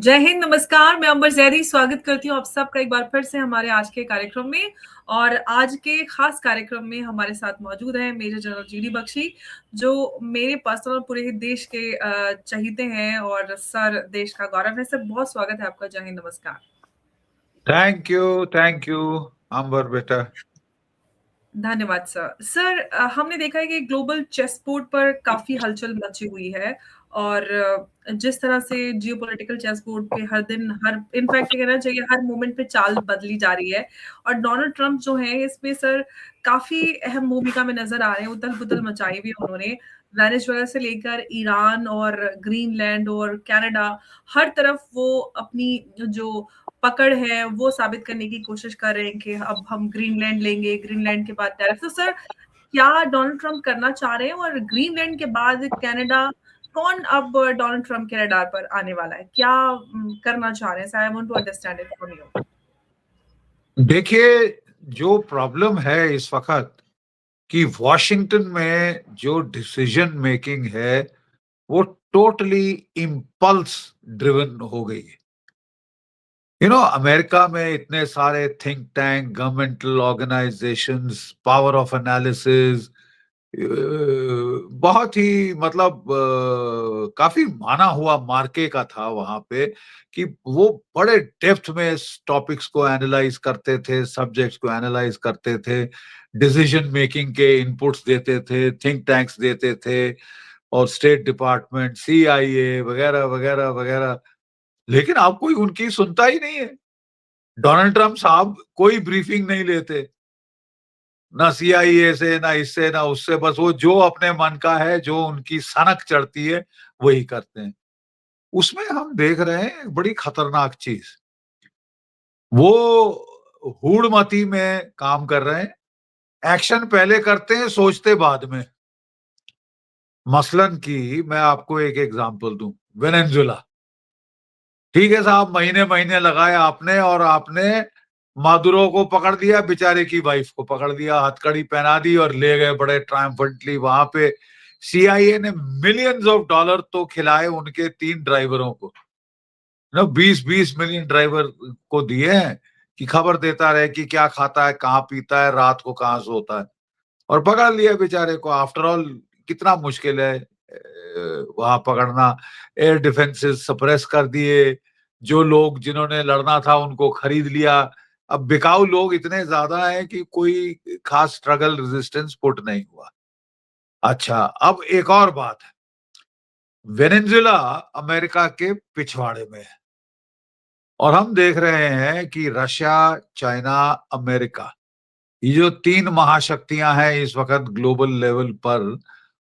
जय हिंद, नमस्कार। मैं अंबर जैदी स्वागत करती हूँ आप सबका एक बार फिर से हमारे आज के कार्यक्रम में। और आज के खास कार्यक्रम में हमारे साथ मौजूद हैं मेजर जनरल जीडी बख्शी, जो मेरे पर्सनल पूरे ही देश के चहीते हैं और सर देश का गौरव है। सर, बहुत स्वागत है आपका। जय हिंद, नमस्कार। थैंक यू अंबर बेटा। धन्यवाद सर। सर, हमने देखा है कि ग्लोबल चेस बोर्ड पर काफी हलचल मची हुई है और जिस तरह से जियोपॉलिटिकल चेस बोर्ड पे हर दिन हर इनफैक्ट कहना चाहिए हर मोमेंट पे चाल बदली जा रही है। और डोनाल्ड ट्रंप जो है इसमें सर काफी अहम भूमिका में नजर आ रहे हैं। उथल-पुथल मचाई हुई है उन्होंने। वेनेजुएला से लेकर ईरान और ग्रीनलैंड और कनाडा, हर तरफ वो अपनी जो पकड़ है वो साबित करने की कोशिश कर रहे हैं कि अब हम ग्रीनलैंड लेंगे, ग्रीनलैंड के बाद टैरिफ। तो सर, क्या डोनाल्ड ट्रंप करना चाह रहे हैं और ग्रीनलैंड के बाद कनाडा, कौन अब डोनाल्ड ट्रंप के रडार पर आने वाला है? क्या करना चाह रहे हैं? I want to understand it from you. देखिए, जो प्रॉब्लम है इस वक्त कि वॉशिंगटन में जो डिसीजन मेकिंग है वो टोटली इम्पल्स ड्रिवन हो गई है। अमेरिका में इतने सारे think tank, governmental organisations, power of analysis, बहुत ही मतलब काफी माना हुआ मार्के का था वहां पे कि वो बड़े डेप्थ में इस टॉपिक्स को एनालाइज करते थे, सब्जेक्ट्स को एनालाइज करते थे, डिसीजन मेकिंग के इनपुट्स देते थे, थिंक टैंक्स देते थे, और स्टेट डिपार्टमेंट, CIA वगैरह वगैरह वगैरह। लेकिन अब कोई उनकी सुनता ही नहीं है। डोनाल्ड ट्रंप साहब कोई ब्रीफिंग नहीं लेते, ना CIA से, ना इससे, ना उससे। बस वो जो अपने मन का है, जो उनकी सनक चढ़ती है, वही करते हैं। उसमें हम देख रहे हैं एक बड़ी खतरनाक चीज। वो हूड़मती में काम कर रहे हैं, एक्शन पहले करते हैं, सोचते बाद में। मसलन की मैं आपको एक एग्जांपल दूं, वेनेजुएला। ठीक है साहब, महीने महीने लगाए आपने, और आपने मादुरो को पकड़ दिया, बेचारे की वाइफ को पकड़ दिया, हथकड़ी पहना दी और ले गए बड़े ट्रायम्फेंटली वहां पे। CIA ने मिलियंस ऑफ डॉलर तो खिलाए उनके 3 ड्राइवरों को, 20-20 मिलियन ड्राइवर को दिए हैं कि खबर देता रहे कि क्या खाता है, कहाँ पीता है, रात को कहाँ सोता है, और पकड़ लिया बेचारे को। आफ्टर ऑल कितना मुश्किल है वहां पकड़ना। एयर डिफेंसेस सप्रेस कर दिए, जो लोग जिन्होंने लड़ना था उनको खरीद लिया। अब बिकाऊ लोग इतने ज्यादा हैं कि कोई खास स्ट्रगल रेजिस्टेंस पुट नहीं हुआ। अच्छा, अब एक और बात है, वेनेजुएला अमेरिका के पिछवाड़े में है, और हम देख रहे हैं कि रशिया, चाइना, अमेरिका, ये जो 3 महाशक्तियां हैं इस वक्त ग्लोबल लेवल पर,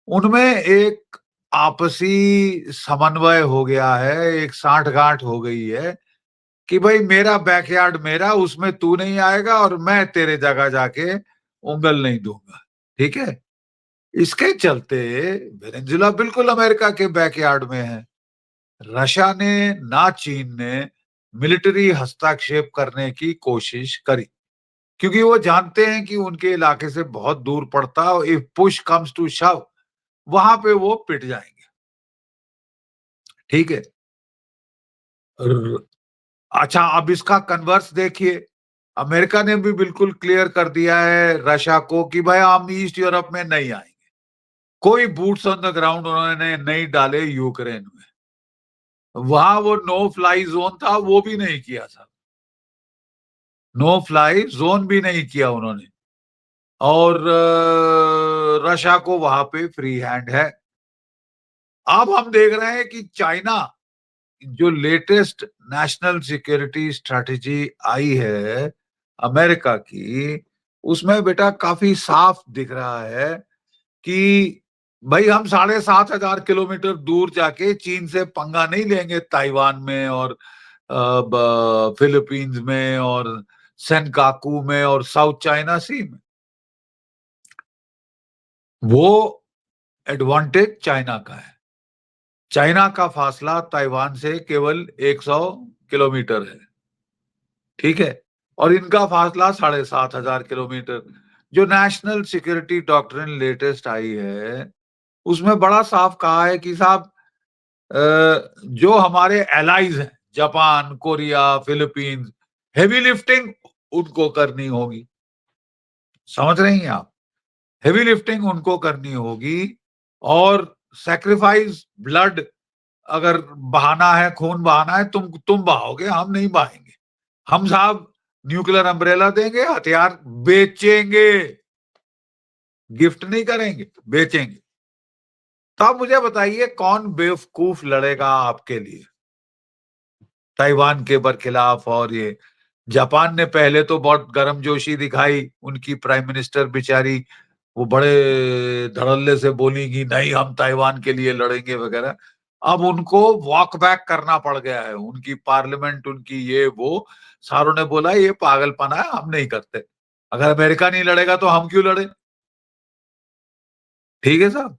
उनमें एक आपसी समन्वय हो गया है, एक साठगांठ हो गई है कि भाई मेरा बैकयार्ड मेरा, उसमें तू नहीं आएगा और मैं तेरे जगह जाके उंगल नहीं दूंगा। ठीक है, इसके चलते वेनेजुएला बिल्कुल अमेरिका के बैकयार्ड में है। रशिया ने, ना चीन ने मिलिट्री हस्तक्षेप करने की कोशिश करी, क्योंकि वो जानते हैं कि उनके इलाके से बहुत दूर पड़ता है, और इफ पुश कम्स टू शव वहां पे वो पिट जाएंगे। ठीक है। अच्छा, अब इसका कन्वर्स देखिए, अमेरिका ने भी बिल्कुल क्लियर कर दिया है रशिया को कि भाई हम ईस्ट यूरोप में नहीं आएंगे। कोई बूट्स ऑन द ग्राउंड उन्होंने नहीं डाले यूक्रेन में। वहां वो नो फ्लाई जोन था, वो भी नहीं किया था, नो फ्लाई जोन भी नहीं किया उन्होंने। और रशिया को वहां पे फ्री हैंड है। अब हम देख रहे हैं कि चाइना, जो लेटेस्ट नेशनल सिक्योरिटी स्ट्रेटेजी आई है अमेरिका की, उसमें बेटा काफी साफ दिख रहा है कि भाई हम 7,500 किलोमीटर दूर जाके चीन से पंगा नहीं लेंगे, ताइवान में और फिलीपींस में और सेनकाकू में और साउथ चाइना सी में। वो एडवांटेज चाइना का है। चाइना का फासला ताइवान से केवल 100 किलोमीटर है। ठीक है, और इनका फासला 7,500 किलोमीटर। जो नेशनल सिक्योरिटी डॉक्ट्रिन लेटेस्ट आई है, उसमें बड़ा साफ कहा है कि साहब जो हमारे एलाइज हैं, Japan, Korea, Philippines, heavy lifting उनको करनी होगी। समझ रही हैं आप? हेवी लिफ्टिंग उनको करनी होगी और सैक्रिफाइस ब्लड, अगर बहाना है, खून बहाना है, तुम बहाओगे, हम नहीं बहाएंगे। हम साहब न्यूक्लियर अम्ब्रेला देंगे, हथियार बेचेंगे, गिफ्ट नहीं करेंगे, बेचेंगे। तो आप मुझे बताइए कौन बेवकूफ लड़ेगा आपके लिए ताइवान के बरखिलाफ? और ये जापान ने पहले तो बहुत गर्मजोशी दिखाई, उनकी प्राइम मिनिस्टर बेचारी वो बड़े धड़ल्ले से बोली कि नहीं हम ताइवान के लिए लड़ेंगे वगैरह। अब उनको वॉक बैक करना पड़ गया है, उनकी पार्लियामेंट, उनकी ये वो सारों ने बोला ये पागलपना है, हम नहीं करते। अगर अमेरिका नहीं लड़ेगा तो हम क्यों लड़े? ठीक है साहब।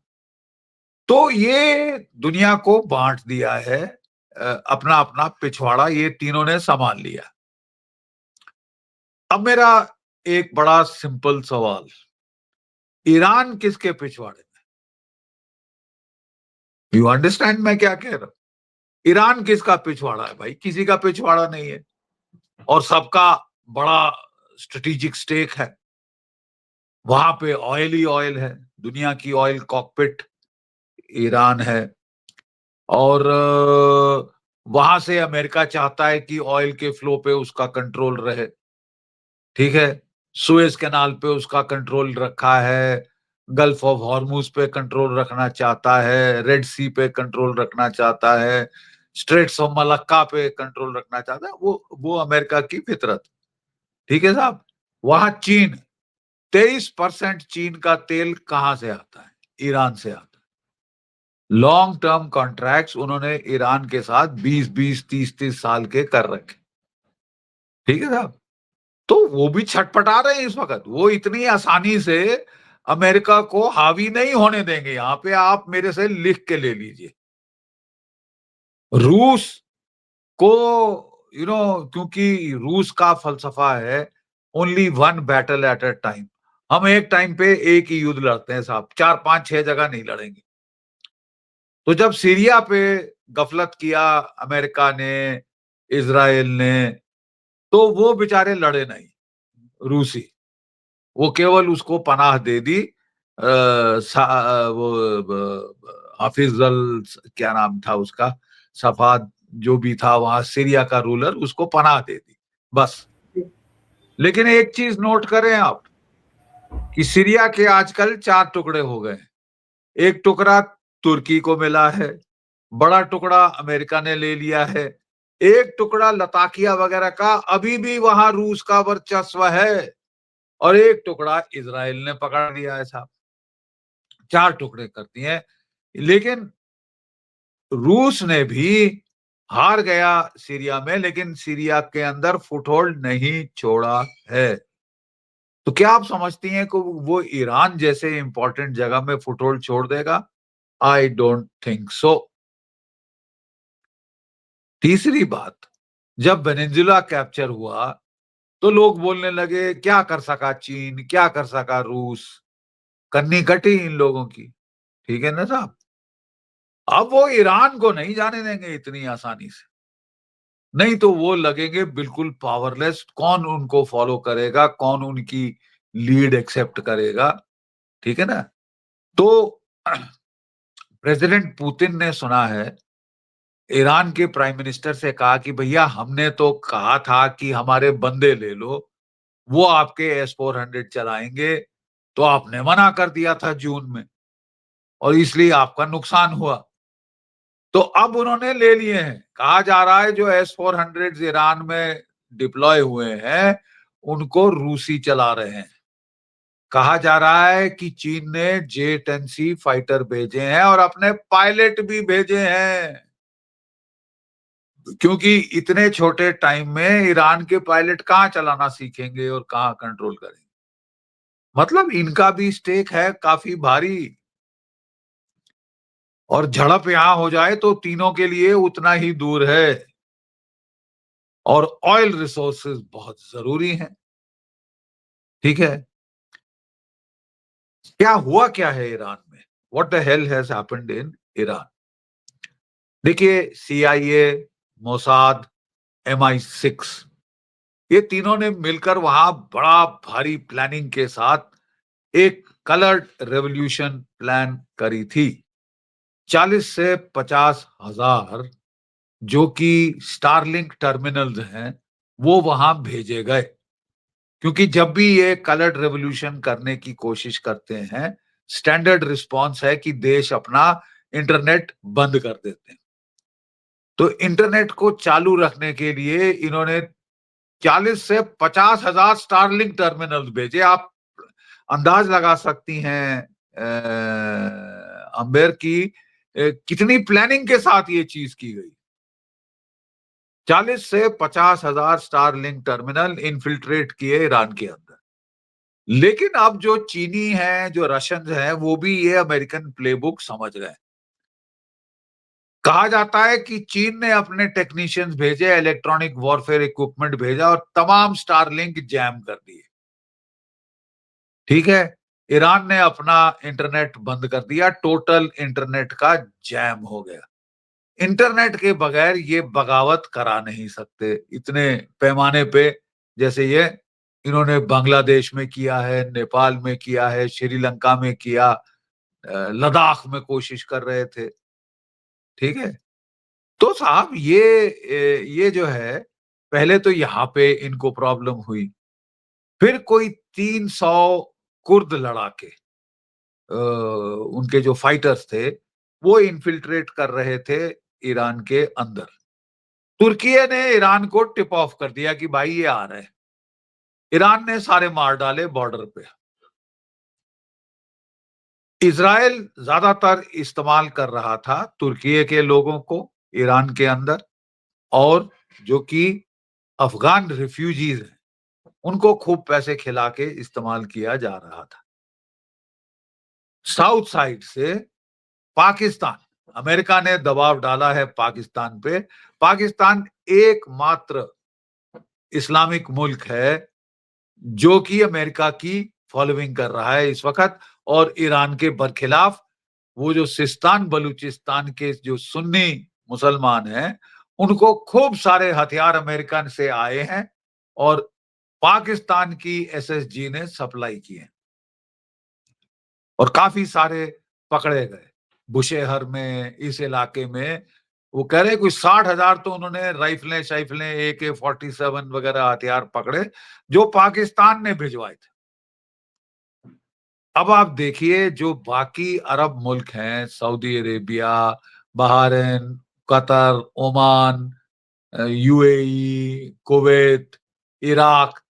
तो ये दुनिया को बांट दिया है, अपना अपना पिछवाड़ा ये तीनों ने संभाल लिया। अब मेरा एक बड़ा सिंपल सवाल, ईरान किसके पिछवाड़े में? यू अंडरस्टैंड मैं क्या कह रहा हूं? ईरान किसका पिछवाड़ा है भाई? किसी का पिछवाड़ा नहीं है, और सबका बड़ा स्ट्रेटेजिक स्टेक है। वहां पे ऑयल ही ऑयल है, दुनिया की ऑयल कॉकपिट ईरान है। और वहां से अमेरिका चाहता है कि ऑयल के फ्लो पे उसका कंट्रोल रहे। ठीक है, सुएज कैनाल पे उसका कंट्रोल रखा है, गल्फ ऑफ हॉर्मूज पे कंट्रोल रखना चाहता है, रेड सी पे कंट्रोल रखना चाहता है, स्ट्रेट्स ऑफ मलक्का पे कंट्रोल रखना चाहता है। वो अमेरिका की फितरत। ठीक है साहब। वहां चीन, 23% चीन का तेल कहां से आता है? ईरान से आता है। लॉन्ग टर्म कॉन्ट्रैक्ट्स उन्होंने ईरान के साथ 20-20, 30-30 साल के कर रखे। ठीक है साहब। तो वो भी छटपटा रहे हैं इस वक्त, वो इतनी आसानी से अमेरिका को हावी नहीं होने देंगे। यहां पे आप मेरे से लिख के ले लीजिए, रूस को क्योंकि रूस का फलसफा है only one battle at a time. हम एक टाइम पे एक ही युद्ध लड़ते हैं साहब, 4-5-6 जगह नहीं लड़ेंगे। तो जब सीरिया पे गफलत किया अमेरिका ने, इजराइल ने, तो वो बेचारे लड़े नहीं रूसी, वो केवल उसको पनाह दे दी। वो हाफिजल, क्या नाम था उसका, सफाद, जो भी था वहां सीरिया का रूलर, उसको पनाह दे दी बस। लेकिन एक चीज नोट करें आप कि सीरिया के आजकल 4 टुकड़े हो गए। एक टुकड़ा तुर्की को मिला है, बड़ा टुकड़ा अमेरिका ने ले लिया है, एक टुकड़ा लताकिया वगैरह का अभी भी वहां रूस का वर्चस्व है, और एक टुकड़ा इजराइल ने पकड़ लिया है साहब। 4 टुकड़े करती हैं। लेकिन रूस ने भी हार गया सीरिया में, लेकिन सीरिया के अंदर फुटहोल्ड नहीं छोड़ा है। तो क्या आप समझती हैं कि वो ईरान जैसे इंपॉर्टेंट जगह में फुटहोल्ड छोड़ देगा? I don't think so. तीसरी बात, जब वेनेजुला कैप्चर हुआ तो लोग बोलने लगे क्या कर सका चीन, क्या कर सका रूस, कन्नी कटी इन लोगों की। ठीक है ना साहब। अब वो ईरान को नहीं जाने देंगे इतनी आसानी से, नहीं तो वो लगेंगे बिल्कुल पावरलेस। कौन उनको फॉलो करेगा, कौन उनकी लीड एक्सेप्ट करेगा? ठीक है ना। तो प्रेसिडेंट पुतिन ने, सुना है, ईरान के प्राइम मिनिस्टर से कहा कि भैया हमने तो कहा था कि हमारे बंदे ले लो, वो आपके S-400 चलाएंगे, तो आपने मना कर दिया था जून में, और इसलिए आपका नुकसान हुआ। तो अब उन्होंने ले लिए हैं। कहा जा रहा है जो S-400 ईरान में डिप्लॉय हुए हैं उनको रूसी चला रहे हैं। कहा जा रहा है कि चीन ने J-10C फाइटर भेजे हैं और अपने पायलट भी भेजे हैं, क्योंकि इतने छोटे टाइम में ईरान के पायलट कहाँ चलाना सीखेंगे और कहाँ कंट्रोल करेंगे। मतलब इनका भी स्टेक है काफी भारी, और झड़प यहां हो जाए तो तीनों के लिए उतना ही दूर है, और ऑयल रिसोर्सेज बहुत जरूरी हैं। ठीक है। क्या हुआ क्या है ईरान में? What the hell has happened in Iran? देखिए, CIA मोसाद, MI6, ये तीनों ने मिलकर वहां बड़ा भारी प्लानिंग के साथ एक कलर्ड रेवोल्यूशन प्लान करी थी। 40 से 50 हजार जो कि स्टारलिंक टर्मिनल्स हैं वो वहां भेजे गए, क्योंकि जब भी ये कलर्ड रेवोल्यूशन करने की कोशिश करते हैं, स्टैंडर्ड रिस्पॉन्स है कि देश अपना इंटरनेट बंद कर देते हैं। तो इंटरनेट को चालू रखने के लिए इन्होंने 40 से 50 हजार स्टारलिंक टर्मिनल भेजे। आप अंदाज लगा सकती हैं अंबेर की कितनी प्लानिंग के साथ ये चीज की गई। 40 से 50 हजार स्टारलिंक टर्मिनल इन्फिल्ट्रेट किए ईरान के अंदर। लेकिन अब जो चीनी हैं, जो रशियंस हैं, वो भी ये अमेरिकन प्लेबुक समझ गए। कहा जाता है कि चीन ने अपने टेक्नीशियंस भेजे, इलेक्ट्रॉनिक वॉरफेयर इक्विपमेंट भेजा और तमाम स्टारलिंक जैम कर दिए। ठीक है, ईरान ने अपना इंटरनेट बंद कर दिया, टोटल इंटरनेट का जैम हो गया। इंटरनेट के बगैर ये बगावत करा नहीं सकते इतने पैमाने पे, जैसे ये इन्होंने बांग्लादेश में किया है, नेपाल में किया है, श्रीलंका में किया, लद्दाख में कोशिश कर रहे थे। ठीक है, तो साहब ये जो है, पहले तो यहाँ पे इनको प्रॉब्लम हुई, फिर कोई 300 कुर्द लड़ाके, उनके जो फाइटर्स थे वो इन्फिल्ट्रेट कर रहे थे ईरान के अंदर। तुर्की ने ईरान को टिप ऑफ कर दिया कि भाई ये आ रहे हैं। ईरान ने सारे मार डाले बॉर्डर पे। इजराइल ज्यादातर इस्तेमाल कर रहा था तुर्की के लोगों को ईरान के अंदर, और जो कि अफगान रिफ्यूजीज हैं उनको खूब पैसे खिला के इस्तेमाल किया जा रहा था। साउथ साइड से पाकिस्तान, अमेरिका ने दबाव डाला है पाकिस्तान पे। पाकिस्तान एकमात्र इस्लामिक मुल्क है जो कि अमेरिका की फॉलोइंग कर रहा है इस वक्त, और ईरान के बरखिलाफ वो जो सिस्तान बलूचिस्तान के जो सुन्नी मुसलमान हैं उनको खूब सारे हथियार अमेरिकन से आए हैं और पाकिस्तान की SSG ने सप्लाई किए और काफी सारे पकड़े गए बुशेहर में, इस इलाके में। वो कह रहे कोई 60,000 तो उन्होंने राइफलें शाइफलें AK-47 वगैरह हथियार पकड़े जो पाकिस्तान ने भिजवाए थे। अब आप देखिए जो बाकी अरब मुल्क हैं, Saudi Arabia, Bahrain, Qatar, Oman, UAE, Kuwait, Iraq,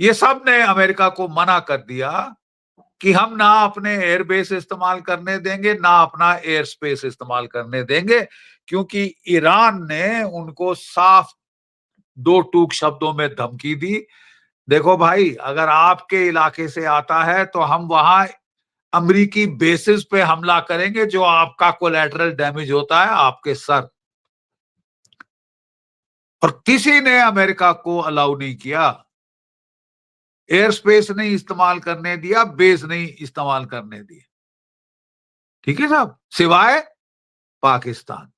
ये सब ने अमेरिका को मना कर दिया कि हम ना अपने एयरबेस इस्तेमाल करने देंगे, ना अपना एयर स्पेस इस्तेमाल करने देंगे, क्योंकि ईरान ने उनको साफ दो टूक शब्दों में धमकी दी, देखो भाई अगर आपके इलाके से आता है तो हम वहां अमेरिकी बेसिस पे हमला करेंगे, जो आपका कोलैटरल डैमेज होता है आपके सर। और किसी ने अमेरिका को अलाउ नहीं किया, एयर स्पेस नहीं इस्तेमाल करने दिया, बेस नहीं इस्तेमाल करने दिया। ठीक है साहब, सिवाय पाकिस्तान।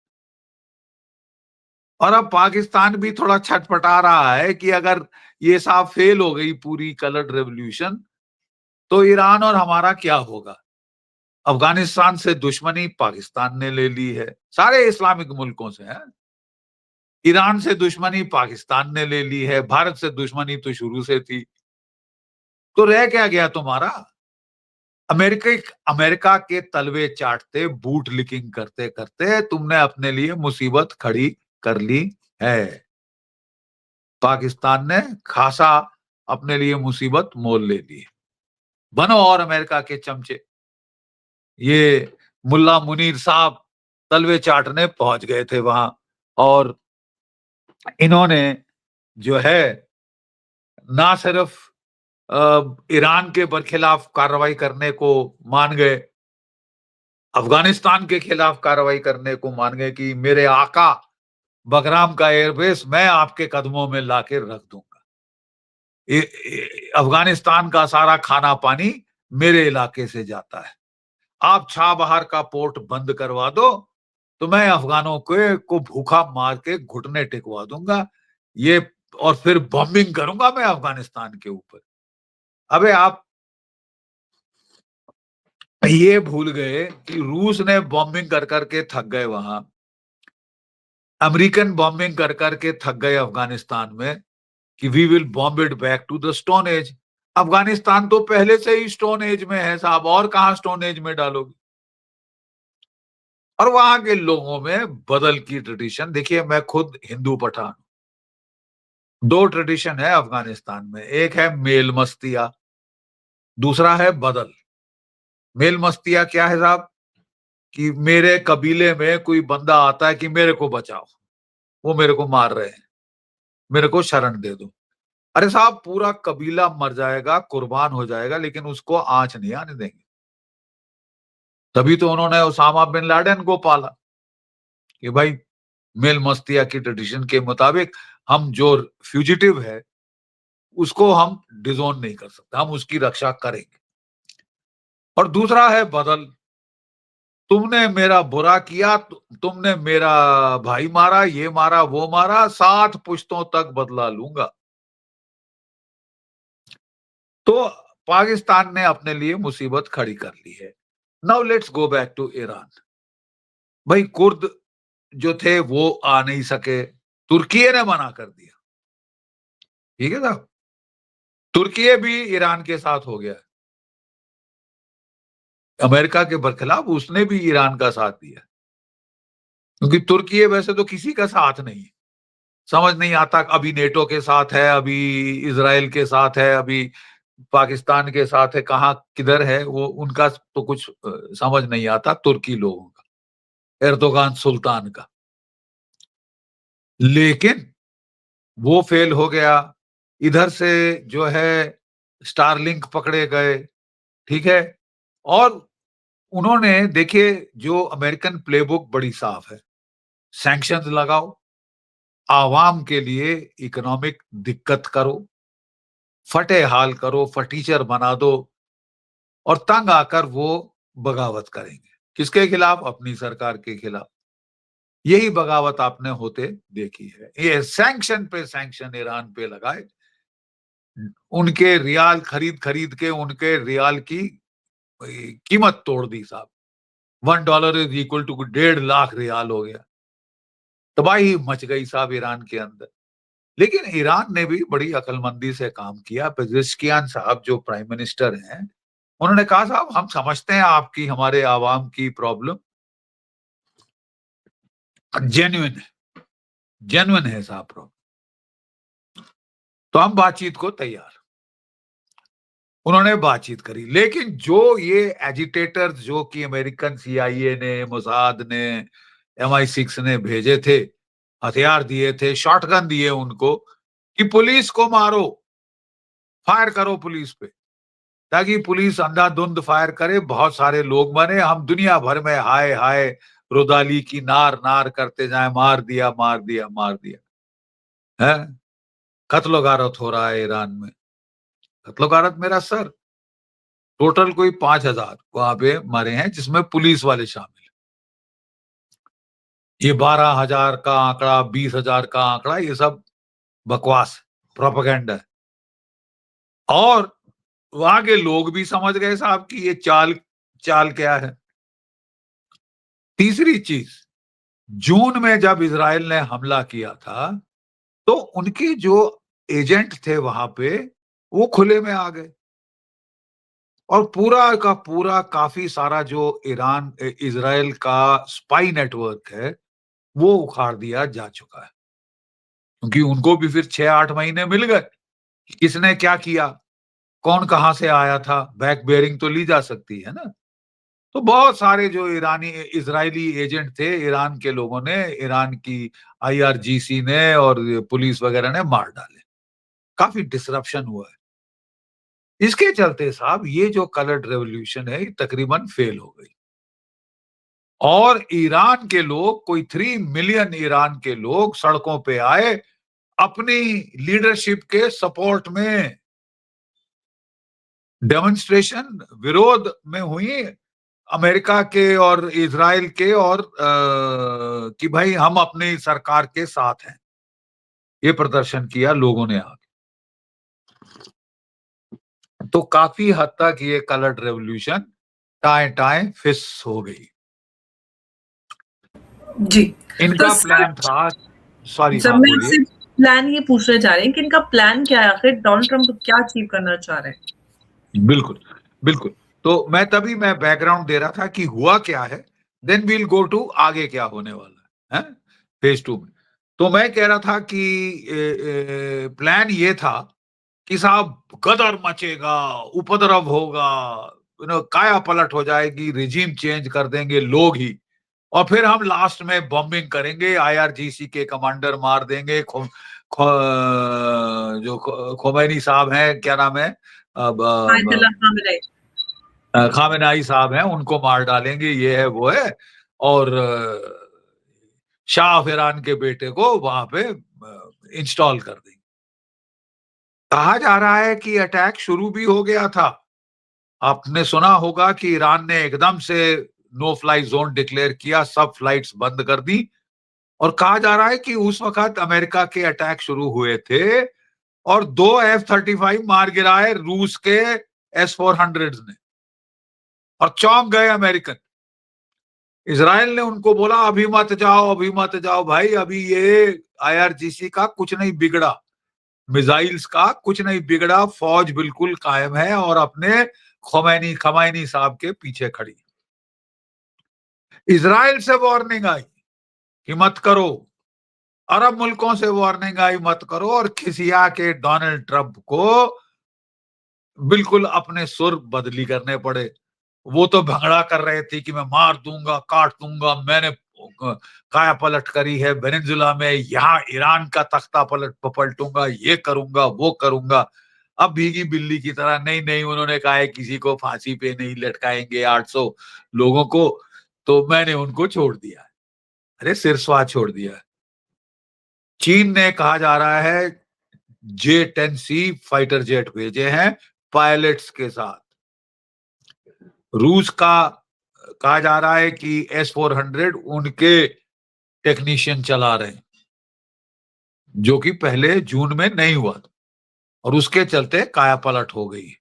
और अब पाकिस्तान भी थोड़ा छटपटा रहा है कि अगर ये साहब फेल हो गई पूरी कलर्ड रेवोल्यूशन तो ईरान और हमारा क्या होगा। अफगानिस्तान से दुश्मनी पाकिस्तान ने ले ली है, सारे इस्लामिक मुल्कों से है। ईरान से दुश्मनी पाकिस्तान ने ले ली है, भारत से दुश्मनी तो शुरू से थी। तो रह क्या गया तुम्हारा? अमेरिका के तलवे चाटते, बूट लिकिंग करते करते तुमने अपने लिए मुसीबत खड़ी कर ली है। पाकिस्तान ने खासा अपने लिए मुसीबत मोल ले ली। बनो और अमेरिका के चमचे। ये मुल्ला मुनीर साहब तलवे चाटने पहुंच गए थे वहां, और इन्होंने जो है ना सिर्फ ईरान के बरखिलाफ कार्रवाई करने को मान गए, अफगानिस्तान के खिलाफ कार्रवाई करने को मान गए कि मेरे आका बगराम का एयरबेस मैं आपके कदमों में लाके रख दूंगा, अफगानिस्तान का सारा खाना पानी मेरे इलाके से जाता है, आप छाबहार का पोर्ट बंद करवा दो, तो मैं अफगानों को भूखा मार के घुटने टिकवा दूंगा, ये, और फिर बॉम्बिंग करूंगा मैं अफगानिस्तान के ऊपर। अबे आप ये भूल गए कि रूस ने बॉम्बिंग कर करके थक गए वहां, अमेरिकन बॉम्बिंग कर करके थक गए अफगानिस्तान में, कि we will bomb it back to the stone age. Afghanistan तो पहले से ही स्टोन एज में है साहब, और कहां स्टोन एज में डालोगे। और वहां के लोगों में बदल की ट्रेडिशन देखिए, मैं खुद हिंदू पठान, दो ट्रेडिशन है अफगानिस्तान में, एक है मेल मस्तिया, दूसरा है बदल। मेल मस्तिया क्या है साहब, कि मेरे कबीले में कोई बंदा आता है कि मेरे को बचाओ, वो मेरे को मार रहे हैं, मेरे को शरण दे दो। अरे साहब, पूरा कबीला मर जाएगा, कुर्बान हो जाएगा, लेकिन उसको आंच नहीं आने देंगे। तभी तो उन्होंने उसामा बिन लादेन को पाला, कि भाई मेल मस्तिया की ट्रेडिशन के मुताबिक हम जो फ्यूजिटिव है उसको हम डिजोन नहीं कर सकते, हम उसकी रक्षा करेंगे। और दूसरा है बदल, तुमने मेरा बुरा किया, तुमने मेरा भाई मारा, ये मारा, वो मारा, 7 पुश्तों तक बदला लूंगा। तो पाकिस्तान ने अपने लिए मुसीबत खड़ी कर ली है। Now let's go back to Iran. भाई कुर्द जो थे वो आ नहीं सके, तुर्की ने मना कर दिया, ठीक है साहब, तुर्की भी ईरान के साथ हो गया, अमेरिका के बरखिलाफ उसने भी ईरान का साथ दिया, क्योंकि तुर्की वैसे तो किसी का साथ नहीं है, समझ नहीं आता, अभी नेटो के साथ है, अभी इसराइल के साथ है, अभी पाकिस्तान के साथ है, कहाँ किधर है वो, उनका तो कुछ समझ नहीं आता तुर्की लोगों का, एर्दोगान सुल्तान का। लेकिन वो फेल हो गया, इधर से जो है स्टारलिंक पकड़े गए, ठीक है। और उन्होंने देखिए, जो अमेरिकन प्लेबुक बड़ी साफ है, सैंक्शंस लगाओ, आवाम के लिए इकोनॉमिक दिक्कत करो, फटे हाल करो, फटीचर बना दो, और तंग आकर वो बगावत करेंगे, किसके खिलाफ, अपनी सरकार के खिलाफ। यही बगावत आपने होते देखी है, ये सैंक्शन पे सैंक्शन ईरान पे लगाए, उनके रियाल खरीद खरीद के उनके रियाल की कीमत तोड़ दी साहब। $1 is equal to 1.5 lakh rial हो गया, तबाही मच गई साहब ईरान के अंदर। लेकिन ईरान ने भी बड़ी अकलमंदी से काम किया। पेजेश्कियान साहब जो प्राइम मिनिस्टर हैं, उन्होंने कहा साहब हम समझते हैं आपकी, हमारे आवाम की प्रॉब्लम जेन्युइन है, जेन्युइन है साहब प्रॉब्लम, तो हम बातचीत को तैयार। उन्होंने बातचीत करी, लेकिन जो ये एजिटेटर्स जो कि अमेरिकन CIA ने, मोसाद ने, MI6 ने भेजे थे, हथियार दिए थे, शॉटगन दिए उनको, कि पुलिस को मारो, फायर करो पुलिस पे, ताकि पुलिस अंधाधुंध फायर करे, बहुत सारे लोग मरे, हम दुनिया भर में हाय हाय रुदाली की नार नार करते जाए, मार दिया मार दिया मार दिया है। कत्लो गारत हो रहा है ईरान में, कत्लो गारत मेरा सर, टोटल कोई 5,000 वहां पे मरे हैं, जिसमें पुलिस वाले शामिल। ये 12,000 का आंकड़ा, 20,000 का आंकड़ा, ये सब बकवास, प्रोपेगेंडा है। और वहां के लोग भी समझ गए साहब कि ये चाल चाल क्या है। तीसरी चीज, जून में जब इजराइल ने हमला किया था, तो उनके जो एजेंट थे वहां पे, वो खुले में आ गए, और पूरा का पूरा काफी सारा जो ईरान इजराइल का स्पाई नेटवर्क है, वो उखाड़ दिया जा चुका है, क्योंकि उनको भी फिर 6-8 महीने मिल गए, किसने क्या किया, कौन कहां से आया था, बैक बेयरिंग तो ली जा सकती है ना। तो बहुत सारे जो ईरानी इजरायली एजेंट थे, ईरान के लोगों ने, ईरान की IRGC ने और पुलिस वगैरह ने मार डाले, काफी डिसरप्शन हुआ है। इसके चलते साहब ये जो कलर्ड रेवोल्यूशन है, तकरीबन फेल हो गई, और ईरान के लोग, कोई 3 मिलियन ईरान के लोग सड़कों पे आए, अपनी लीडरशिप के सपोर्ट में। डेमोन्स्ट्रेशन विरोध में हुई, अमेरिका के और इजराइल के और कि भाई हम अपनी सरकार के साथ हैं, ये प्रदर्शन किया लोगों ने आके। तो काफी हद तक ये कलर्ड रेवोल्यूशन टाए टाए फिस हो गई। जी। तो इनका प्लान सर, था, सॉरी जब हाँ मैं बोलिए। आपसे प्लान ये पूछने जा रही हूँ कि इनका प्लान क्या है, आखिर डोनाल्ड ट्रंप क्या अचीव करना चाह रहे हैं? बिल्कुल, बिल्कुल। तो मैं बैकग्राउंड दे रहा था कि हुआ क्या है, देन वील गो टू आगे क्या होने वाला है फेज 2 में। तो मैं कह रहा था कि प्लान ये था कि साहब गदर मचेगा, उपद्रव होगा, काया पलट हो जाएगी, रिजीम चेंज कर देंगे लोग ही, और फिर हम लास्ट में बॉम्बिंग करेंगे, आईआरजीसी के कमांडर मार देंगे, जो खोमैनी साहब हैं, क्या नाम है, अब आयतुल्लाह खामेनेई। खामेनाई साहब हैं, उनको मार डालेंगे, ये है वो है, और शाह ऑफ ईरान के बेटे को वहां पे इंस्टॉल कर देंगे। कहा जा रहा है कि अटैक शुरू भी हो गया था। आपने सुना होगा कि ईरान ने एकदम से नो फ्लाई जोन डिक्लेयर किया, सब फ्लाइट्स बंद कर दी, और कहा जा रहा है कि उस वक्त अमेरिका के अटैक शुरू हुए थे और 2 F-35 मार गिराए रूस के S-400 ने, और चौंक गए अमेरिकन। इजराइल ने उनको बोला अभी मत जाओ, अभी मत जाओ भाई, अभी ये आईआरजीसी का कुछ नहीं बिगड़ा, मिसाइल्स का कुछ नहीं बिगड़ा, फौज बिल्कुल कायम है और अपने खमैनी साहब के पीछे खड़ी। इजराइल से वार्निंग आई कि मत करो, अरब मुल्कों से वार्निंग आई मत करो, और खिसिया के डोनाल्ड ट्रंप को बिल्कुल अपने सुर बदली करने पड़े। वो तो भंगड़ा कर रहे थे कि मैं मार दूंगा, काट दूंगा, मैंने काया पलट करी है वेनेजुला में, यहाँ ईरान का तख्ता पलटूंगा, ये करूंगा, वो करूंगा। अब भीगी बिल्ली की तरह नहीं नहीं, उन्होंने कहा है किसी को फांसी पे नहीं लटकाएंगे 800 लोगों को, तो मैंने उनको छोड़ दिया है। अरे सिरस्वा छोड़ दिया है। चीन ने कहा जा रहा है J-10C फाइटर जेट भेजे हैं पायलट्स के साथ। रूस का कहा जा रहा है कि S-400 उनके टेक्नीशियन चला रहे हैं, जो कि पहले जून में नहीं हुआ था, और उसके चलते काया पलट हो गई।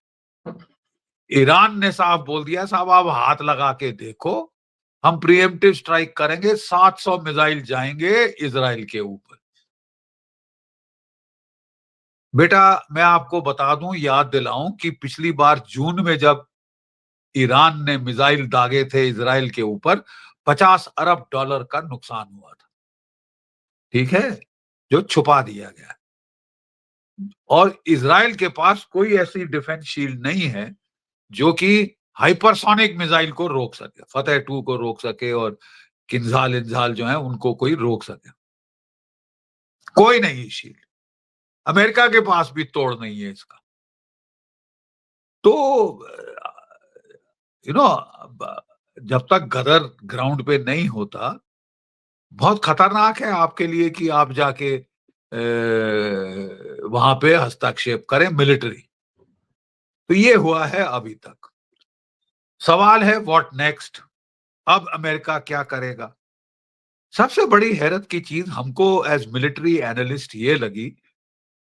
ईरान ने साफ बोल दिया साहब आप हाथ लगा के देखो, हम प्रीएम्प्टिव स्ट्राइक करेंगे, 700 मिसाइल जाएंगे इजराइल के ऊपर। बेटा मैं आपको बता दूं, याद दिलाऊं कि पिछली बार जून में जब ईरान ने मिसाइल दागे थे इजराइल के ऊपर, $50 अरब का नुकसान हुआ था, ठीक है, जो छुपा दिया गया। और इजराइल के पास कोई ऐसी डिफेंस शील्ड नहीं है जो कि हाइपरसोनिक मिसाइल को रोक सके, फतेह 2 को रोक सके, और किंजाल इंजाल जो है उनको कोई रोक सके, कोई नहीं शील्ड। अमेरिका के पास भी तोड़ नहीं है इसका। तो यू नो जब तक गदर ग्राउंड पे नहीं होता, बहुत खतरनाक है आपके लिए कि आप जाके वहां पे हस्तक्षेप करें मिलिट्री। तो ये हुआ है अभी तक। सवाल है व्हाट नेक्स्ट, अब अमेरिका क्या करेगा। सबसे बड़ी हैरत की चीज हमको एज मिलिट्री एनालिस्ट ये लगी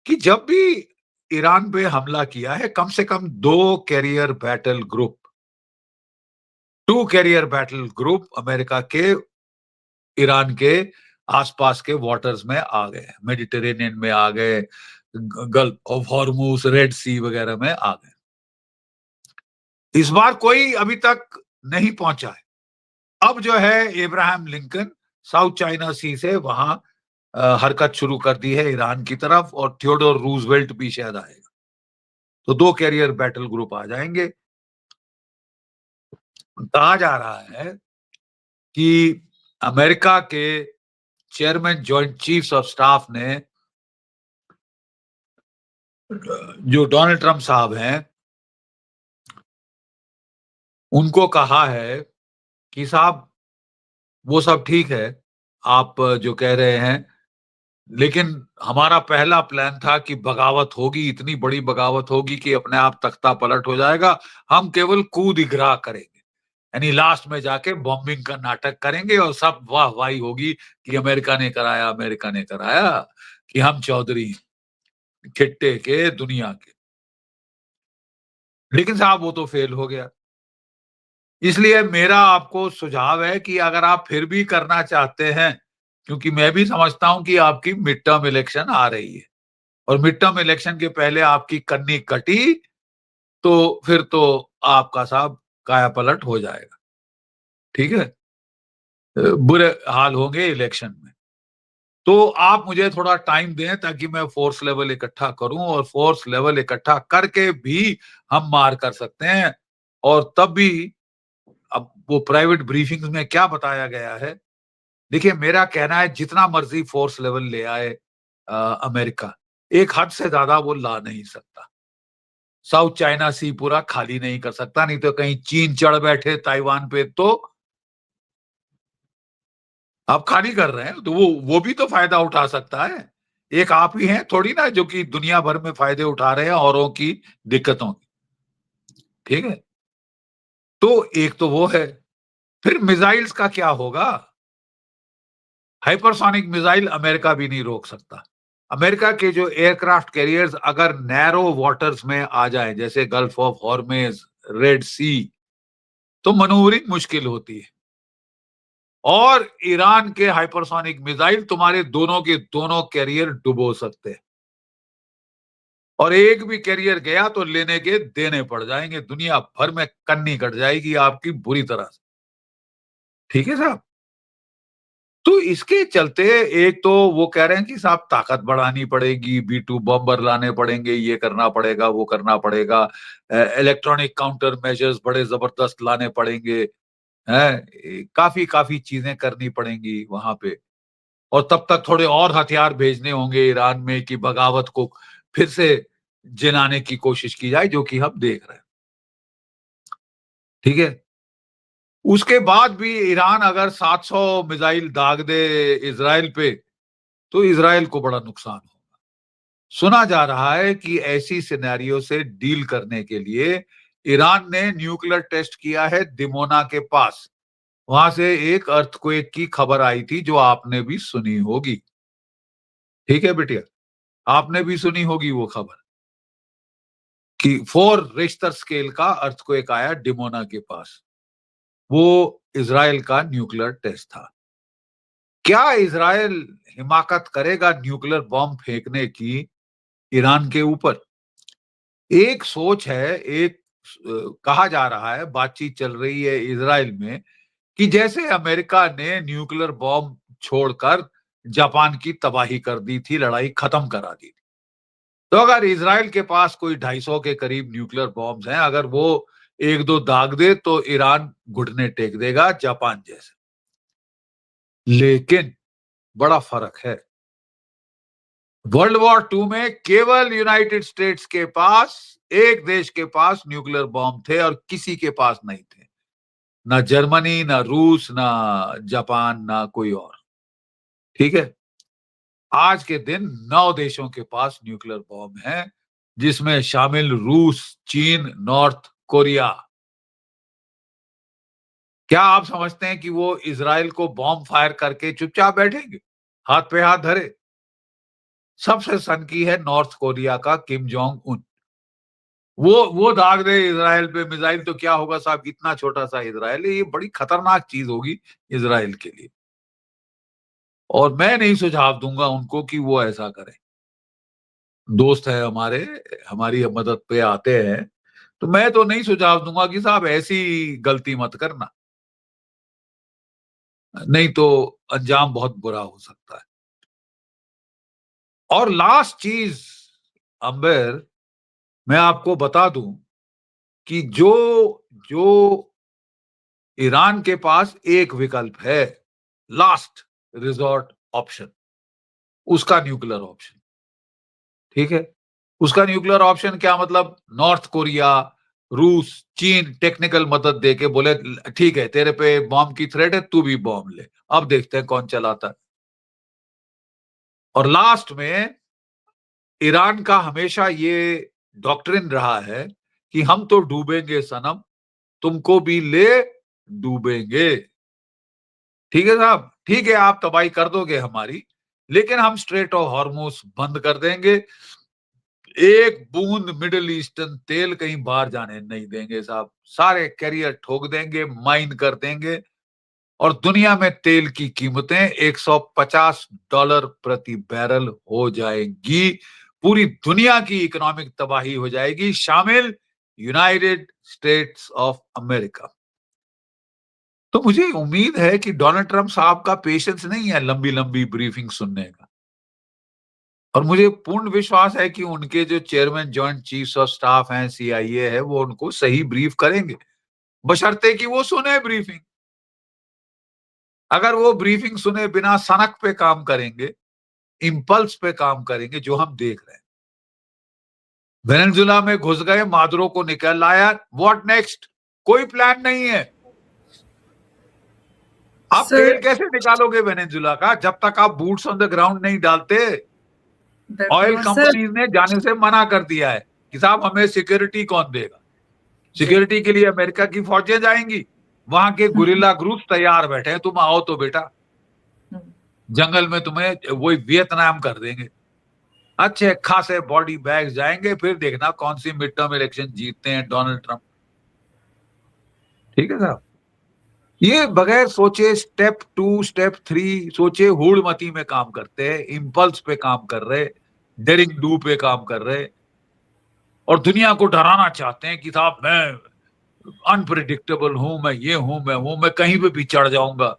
कि जब भी ईरान पे हमला किया है, कम से कम 2 कैरियर बैटल ग्रुप अमेरिका के ईरान के आसपास के वाटर्स में आ गए, मेडिटेरेनियन में आ गए, गल्फ ऑफ हॉर्मूज, रेड सी वगैरह में आ गए। इस बार कोई अभी तक नहीं पहुंचा है। अब जो है इब्राहिम लिंकन साउथ चाइना सी से वहां हरकत शुरू कर दी है ईरान की तरफ, और थियोडोर रूजवेल्ट भी शायद आएगा, तो 2 कैरियर बैटल ग्रुप आ जाएंगे। कहा जा रहा है कि अमेरिका के chairman joint chiefs of staff ने, जो डोनाल्ड ट्रंप साहब हैं, उनको कहा है कि साहब वो सब ठीक है आप जो कह रहे हैं, लेकिन हमारा पहला प्लान था कि बगावत होगी, इतनी बड़ी बगावत होगी कि अपने आप तख्ता पलट हो जाएगा, हम केवल कूद इगरा करेंगे। यानी लास्ट में जाके बॉम्बिंग का नाटक करेंगे और सब वाहवाही होगी कि अमेरिका ने कराया, अमेरिका ने कराया, कि हम चौधरी हैं, खिट्टे के, दुनिया के। लेकिन साहब वो तो फेल हो गया। इसलिए मेरा आपको सुझाव है कि अगर आप फिर भी करना चाहते हैं, क्योंकि मैं भी समझता हूँ कि आपकी मिड टर्म इलेक्शन आ रही है और मिड टर्म इलेक्शन के पहले आपकी कन्नी कटी, तो फिर तो आपका साहब काया-पलट हो जाएगा। ठीक है? बुरे हाल होंगे इलेक्शन में। तो आप मुझे थोड़ा टाइम दें ताकि मैं फ़ोर्स लेवल इकट्ठा करूँ और फ़ोर्स लेवल इकट्ठा करके भी हम मार कर सकते हैं। और तब भी अब वो प्राइवेट ब्रीफिंग्स में क्या बताया गया है, देखिए मेरा कहना है जितना मर्ज़ी फ़ोर्स लेवल ले आए अमेरिका, एक हद से ज़्यादा वो ला नहीं सकता। साउथ चाइना सी पूरा खाली नहीं कर सकता, नहीं तो कहीं चीन चढ़ बैठे ताइवान पे तो आप खाली कर रहे हैं, तो वो भी तो फ़ायदा उठा सकता है। एक आप ही हैं थोड़ी ना जो कि दुनिया भर में फ़ायदे उठा रहे हैं औरों की दिक्कतों के, ठीक है? तो एक तो वो है, फिर मिसाइल्स का क्या होगा? हाइपरसोनिक मिसाइल अमेरिका भी नहीं रोक सकता। अमेरिका के जो एयरक्राफ्ट कैरियर्स अगर नैरो वाटर्स में आ जाएँ, जैसे गल्फ ऑफ हॉर्मेज़, रेड सी, तो मैन्यूवरिंग मुश्किल होती है। और ईरान के हाइपरसोनिक मिसाइल तुम्हारे दोनों के दोनों कैरियर डुबो सकते हैं। और एक भी कैरियर गया तो लेने के देने पड़ जाएँगे, दुनिया भर में कन्नी कट जाएगी आपकी बुरी तरह से। ठीक है साहब? तो इसके चलते एक तो वो कह रहे हैं कि साहब ताकत बढ़ानी पड़ेगी, B-2 बॉम्बर लाने पड़ेंगे, ये करना पड़ेगा, वो करना पड़ेगा। इलेक्ट्रॉनिक काउंटर मेजर्स बड़े ज़बरदस्त लाने पड़ेंगे, हैं? काफ़ी चीज़ें करनी पड़ेंगी वहाँ पे। और तब तक थोड़े और हथियार भेजने होंगे ईरान में कि बगावत को फिर से जिनाने की कोशिश की जाए, जो कि हम देख रहे हैं। ठीक है? उसके बाद भी ईरान अगर 700 मिसाइल दाग दे इज़राइल पे, तो इज़राइल को बड़ा नुकसान होगा। सुना जा रहा है कि ऐसी सिनेरियो से डील करने के लिए ईरान ने न्यूक्लियर टेस्ट किया है दिमोना के पास। वहां से एक अर्थक्वेक की खबर आई थी जो आपने भी सुनी होगी। ठीक है बिटिया? आपने भी सुनी होगी वो खबर कि 4 रिश्तर स्केल का अर्थक्वेक आया डिमोना के पास। वो इज़राइल का न्यूक्लियर टेस्ट था। क्या इज़राइल हिमाकत करेगा न्यूक्लियर बॉम्ब फेंकने की ईरान के ऊपर? एक सोच है, कहा जा रहा है, बातचीत चल रही है इज़राइल में कि जैसे अमेरिका ने न्यूक्लियर बॉम्ब छोड़कर जापान की तबाही कर दी थी, लड़ाई खत्म करा दी थी। तो अगर इज़राइल के पास कोई 250 के करीब न्यूक्लियर बॉम्ब्स हैं, अगर वो 1-2 दाग दे तो ईरान घुटने टेक देगा जापान जैसे। लेकिन बड़ा फ़र्क है। वर्ल्ड वॉर 2 में केवल यूनाइटेड स्टेट्स के पास, एक देश के पास न्यूक्लियर बॉम्ब थे और किसी के पास नहीं थे। ना जर्मनी, ना रूस, ना जापान, ना कोई और। ठीक है? आज के दिन 9 देशों के पास न्यूक्लियर बॉम्ब हैं, जिसमें शामिल रूस, चीन, नॉर्थ कोरिया। क्या आप समझते हैं कि वो इज़राइल को बॉम्ब फायर करके चुपचाप बैठेंगे? हाथ पे हाथ धरे? सबसे सनकी है नॉर्थ कोरिया का किम जोंग उन। वो दाग दे इज़राइल पे मिसाइल तो क्या होगा साहब, इतना छोटा-सा इज़राइल है, ये बड़ी खतरनाक चीज़ होगी इज़राइल के लिए। और मैं नहीं सुझाव दूँगा उनको कि वो ऐसा करें। दोस्त हैं हमारे, हमारी मदद पे आते हैं, तो मैं तो नहीं सुझाव दूँगा कि साहब ऐसी गलती मत करना, नहीं तो अंजाम बहुत बुरा हो सकता है। और लास्ट चीज़ अंबेर, मैं आपको बता दूँ कि जो जो ईरान के पास एक विकल्प है, लास्ट रिसॉर्ट ऑप्शन, उसका न्यूक्लियर ऑप्शन, ठीक है? उसका न्यूक्लियर ऑप्शन क्या मतलब, नॉर्थ कोरिया, रूस, चीन टेक्निकल मदद देके बोले ठीक है तेरे पे बॉम्ब की थ्रेट है, तू भी बॉम्ब ले। अब देखते हैं कौन चलाता है। और लास्ट में ईरान का हमेशा ये डॉक्ट्रिन रहा है कि हम तो डूबेंगे सनम, तुमको भी ले डूबेंगे। ठीक है साहब, ठीक है, आप तबाही कर दोगे हमारी, लेकिन हम स्ट्रेट ऑफ हॉर्मुज बंद कर देंगे। एक बूंद मिडिल ईस्टर्न तेल कहीं बाहर जाने नहीं देंगे साहब। सारे कैरियर ठोक देंगे, माइन कर देंगे, और दुनिया में तेल की कीमतें $150 प्रति बैरल हो जाएंगी। पूरी दुनिया की इकोनॉमिक तबाही हो जाएगी, शामिल यूनाइटेड स्टेट्स ऑफ अमेरिका। तो मुझे उम्मीद है कि डोनाल्ड ट्रंप साहब का पेशेंस नहीं है लंबी लंबी ब्रीफिंग सुनने का, और मुझे पूर्ण विश्वास है कि उनके जो chairman joint chiefs of staff हैं, CIA है, वो उनको सही ब्रीफ करेंगे, बशर्ते कि वो सुने ब्रीफिंग। अगर वो ब्रीफिंग सुने बिना सनक पे काम करेंगे, इंपल्स पे काम करेंगे, जो हम देख रहे हैं, वेनेजुला में घुस गए, मादुरो को निकल लाया, व्हाट नेक्स्ट? कोई प्लान नहीं है। आप तेल कैसे निकालोगे वेनेजुला का जब तक आप बूट्स ऑन द ग्राउंड नहीं डालते? ऑयल कंपनीज ने जाने से मना कर दिया है कि साहब हमें सिक्योरिटी कौन देगा। सिक्योरिटी के लिए अमेरिका की फौजें जाएंगी, वहां के गुरिल्ला ग्रुप्स तैयार बैठे हैं, तुम आओ तो बेटा, जंगल में तुम्हें वही वियतनाम कर देंगे। अच्छे खासे बॉडी बैग्स जाएंगे, फिर देखना कौन सी मिड टर्म इलेक्शन जीतते हैं डोनाल्ड ट्रंप। ठीक है साहब, ये बगैर सोचे स्टेप 2 स्टेप 3 सोचे हुड़मती में काम करते हैं, इंपल्स पे काम कर रहे, डेरिंग डू पे काम कर रहे, और दुनिया को डराना चाहते हैं कि साहब मैं अनप्रिडिक्टेबल हूं, मैं ये हूं, मैं कहीं पे भी चढ़ जाऊंगा।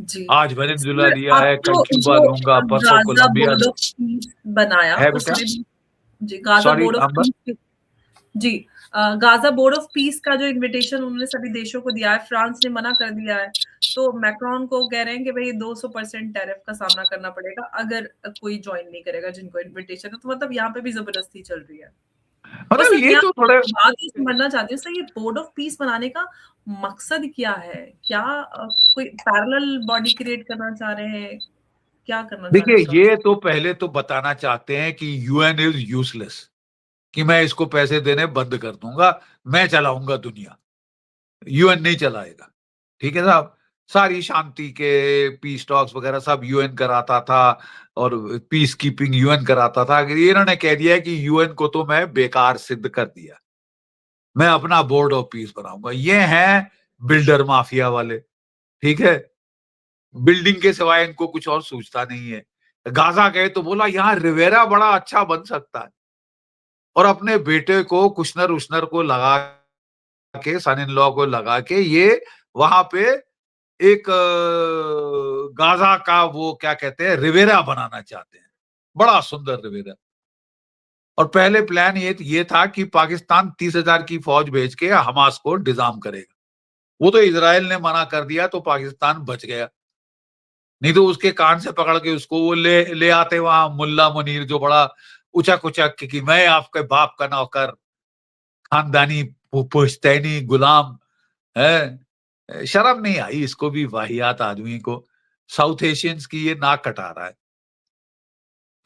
जी। आज वेनेजुला लिया है, कल आपको क्यूबा जो लूंगा, परसों Gaza Colombia board of peace बनाया है बेटा। उसमें भी जी Gaza sorry board of amber, peace जी गाजा बोर्ड ऑफ पीस का जो इनविटेशन उन्होंने सभी देशों को दिया है, फ्रांस ने मना कर दिया है, तो मैक्रोन को कह रहे हैं कि भाई 200% टैरिफ का सामना करना पड़ेगा अगर कोई ज्वाइन नहीं करेगा जिनको इनविटेशन है। तो मतलब यहाँ पे भी जबरदस्ती चल रही है। और मतलब सर ये मैं तो थोड़े बात ये समझना चाहती हूँ सर, ये बोर्ड ऑफ पीस बनाने का मकसद क्या है? क्या कोई पैरेलल बॉडी क्रिएट करना चाह रहे हैं? क्या करना चाह रहे देखिए, हैं ट्रम्प? ये तो पहले तो बताना चाहते हैं कि UN इज यूजलेस, कि मैं इसको पैसे देने बंद कर दूंगा, मैं चलाऊंगा दुनिया, UN नहीं चलाएगा। ठीक है साहब, सारी शांति के पीस टॉक्स वगैरह सब UN कराता था, और पीस कीपिंग UN कराता था। अगर इन्होंने कह दिया है कि UN को तो मैं बेकार सिद्ध कर दिया, मैं अपना बोर्ड ऑफ पीस बनाऊंगा। ये हैं बिल्डर माफिया वाले। ठीक है, बिल्डिंग के सिवाय इनको कुछ और सूझता नहीं है। गाजा गए तो बोला यहाँ रिवेरा बड़ा अच्छा बन सकता है, और अपने बेटे को कुशनर उशनर को लगा के, सन इन लॉ को लगा के, ये वहां पे एक गाजा का वो क्या कहते हैं रिवेरा बनाना चाहते हैं, बड़ा सुंदर रिवेरा। और पहले प्लान ये था कि पाकिस्तान 30,000 की फौज भेज के हमास को डिजार्म करेगा। वो तो इजराइल ने मना कर दिया, तो पाकिस्तान बच गया, नहीं तो उसके कान से पकड़ के उसको वो ले आते वहां मुल्ला मुनीर, जो बड़ा उचक उचक कि मैं आपके बाप का नौकर, खानदानी पुश्तैनी गुलाम है। शर्म नहीं आई इसको भी, वाहियात आदमी को। साउथ एशियंस की ये नाक कटा रहा है,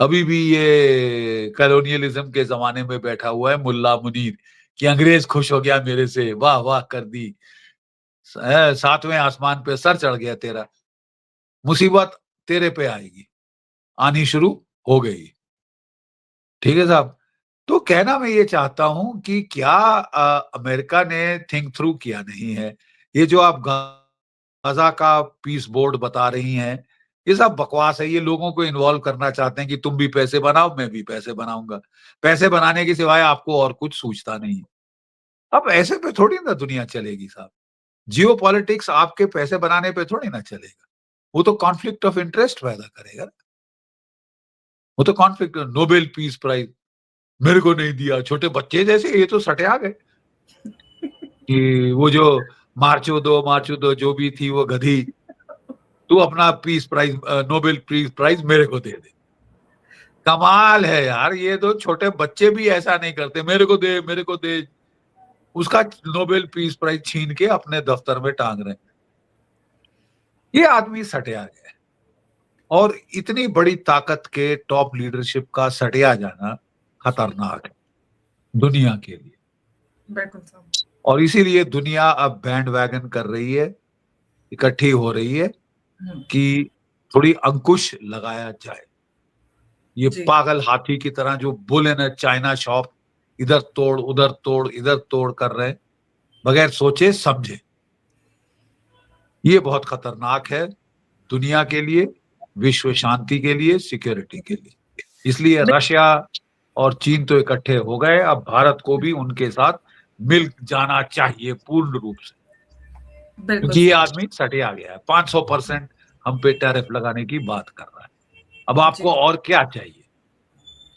अभी भी ये कॉलोनियलिज्म के जमाने में बैठा हुआ है मुल्ला मुनीर, कि अंग्रेज खुश हो गया मेरे से, वाह वाह कर दी, 7वें आसमान पे सर चढ़ गया तेरा, मुसीबत तेरे पे आएगी, आनी शुरू हो गई। ठीक है साहब, तो कहना मैं ये चाहता हूं कि क्या अमेरिका ने थिंक थ्रू किया नहीं है? ये जो आप गाजा का पीस बोर्ड बता रही हैं, ये सब बकवास है। ये लोगों को इन्वॉल्व करना चाहते हैं कि तुम भी पैसे बनाओ, मैं भी पैसे बनाऊंगा। पैसे बनाने के सिवाय आपको और कुछ सूझता नहीं है। अब ऐसे पे थोड़ी ना दुनिया चलेगी साहब। जियो पॉलिटिक्स आपके पैसे बनाने पे थोड़ी ना चलेगा, वो तो कॉन्फ्लिक्ट ऑफ इंटरेस्ट पैदा करेगा। वो तो कॉन्फ्लिक्ट, नोबेल पीस प्राइज मेरे को नहीं दिया, छोटे बच्चे जैसे ये तो सटे आ गए कि वो जो मार्चो दो जो भी थी वो गधी, तू अपना peace prize, Nobel peace prize मेरे को दे दे। कमाल है यार, ये तो छोटे बच्चे भी ऐसा नहीं करते, मेरे को दे मेरे को दे, उसका नोबेल पीस प्राइज छीन के अपने दफ्तर में टांग रहे हैं। ये आदमी सटिया गया है, और इतनी बड़ी ताकत के टॉप लीडरशिप का सटिया जाना खतरनाक है दुनिया के लिए। बिल्कुल साहब। और इसीलिए दुनिया अब बैंड वैगन कर रही है, इकट्ठी हो रही है कि थोड़ी अंकुश लगाया जाए। ये जी। पागल हाथी की तरह जो bull in a China shop, इधर तोड़ उधर तोड़ इधर तोड़ कर रहे, बगैर सोचे समझे। ये बहुत खतरनाक है दुनिया के लिए, विश्व शांति के लिए, सिक्योरिटी के लिए। इसलिए रशिया और चीन तो इकट्ठे हो गए, अब भारत को भी उनके साथ मिल जाना चाहिए पूर्ण रूप से, बिल्कुल क्योंकि ये सर। आदमी सटिया गया है, 500% हम पे टैरिफ लगाने की बात कर रहा है। अब आपको जी, और क्या चाहिए?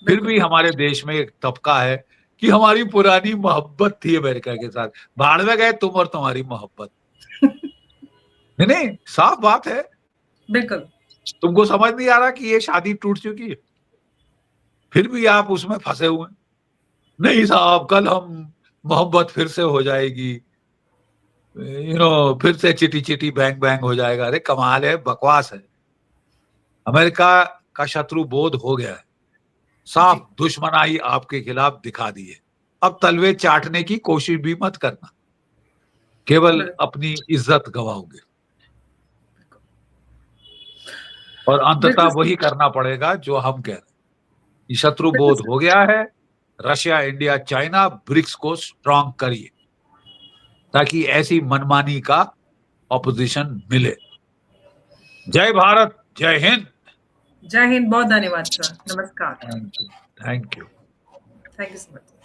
फिर बिल्कुल। भी हमारे देश में एक तबका है कि हमारी पुरानी मोहब्बत थी अमेरिका के साथ, भाड़ में गए तुम और तुम्हारी मोहब्बत। नहीं नहीं, साफ बात है। बिल्कुल। तुमको समझ नहीं आ रहा कि ये शादी टूट चुकी है, फिर भी आप उसमें फंसे हुए हैं। नहीं साहब, कल हम मोहब्बत फिर से हो जाएगी, फिर से चिटी चिटी बैंग बैंग हो जाएगा। अरे कमाल है, बकवास है। अमेरिका का शत्रु बोध हो गया है, साफ जी, दुश्मनाई आपके खिलाफ दिखा दी है। अब तलवे चाटने की कोशिश भी मत करना, केवल बिल्कुल, अपनी इज्जत गवाओगे। और अंततः बिल्कुल वही सही। करना पड़ेगा जो हम कह रहे हैं। ये शत्रु बिल्कुल बोध सही। हो गया है। रशिया, इंडिया, चाइना, ब्रिक्स को स्ट्रांग करिए ताकि ऐसी मनमानी का ऑपोजिशन मिले। जय भारत, जय हिंद। जय हिंद, बहुत धन्यवाद सर। नमस्कार। Thank you, thank you. Thank you so much.